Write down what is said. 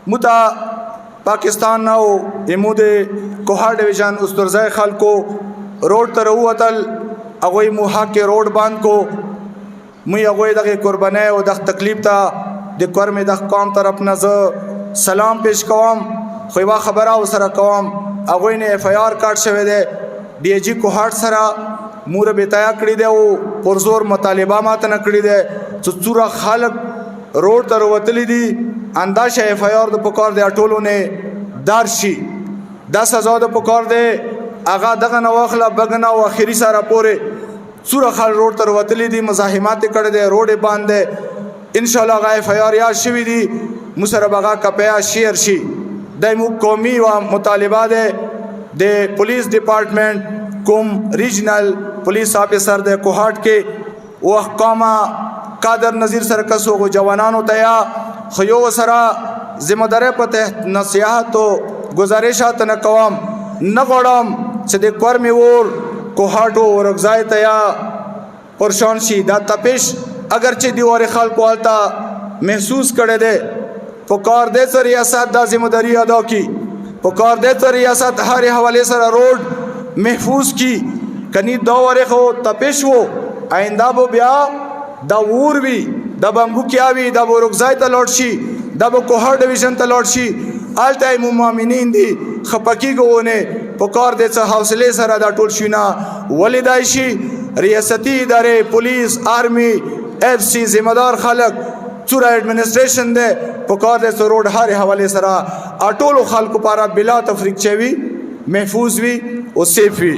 متا پاکستان نو امود کوهار ډیویژن استرزای خلکو روډ ته ووتل هغوی مو حق روډ باندې کو مې هغوی دغه قربانۍ او د تکلیف ته د کور مې د قوم طرف نه زه سلام پیش کوم خو یوه خبره ورسره کوم هغوی نه اف آی آر کارت شوی دی ډي جي کوهاټ سره مور بتایا کړی دی او پرزور مطالبه ماته نه کړی دی چې څوره خلک روډ ته وتلی دي انداشه اف آی آر د پکار دی ټولو نه دار شي دا سزا د پکار دی هغه دغه نه واخله بګنه او اخري سره پورې څوره خلک روډ ته وتلی دي مزاحمت کړی دی روډ باندې ان شاء الله هغه اف آی آر یا شوي دي مو سره بغا کپیا شیر شي د مو قومي و مطالبه ده د پولیس ډپارټمنټ کوم ریجنل پولیس افسر د کوهاټ کې او احکامه قادر نظیر سرکسو کو جوانانو ته خيو سره ذمہ داری په تحت نصيحت او گزارشات نه کوم نه غواړم چې د کور می ور کوهاټو ورغځای ته یا پرشان شي دا تپش اگر چې دیوار خلکو التا محسوس کړي ده پکار دې چې ریاست دا ذمہ داری ادا کی پکار دې چې ریاست هر حواله سره روډ محفوظ کی کني دا ورخه تپش وو آینده بو بیا دا ور وی دا بمبو کیاوی دا ورغځای ته لوټ شي دا کوهاټ ډیویژن ته لوټ شي آلټای مومنین دي خپکی ګونه پکار دې چې حوصله سره دا ټول شینا ولیدای شي ریاستی ادارې پولیس آرمی اف سی ذمہ دار خلک څوره ایڈمنسټریشن ده پکار دې چې روډ هر حواله سره ټولو خلکو لپاره بلا تفریق چوي محفوظ وي او سیف وي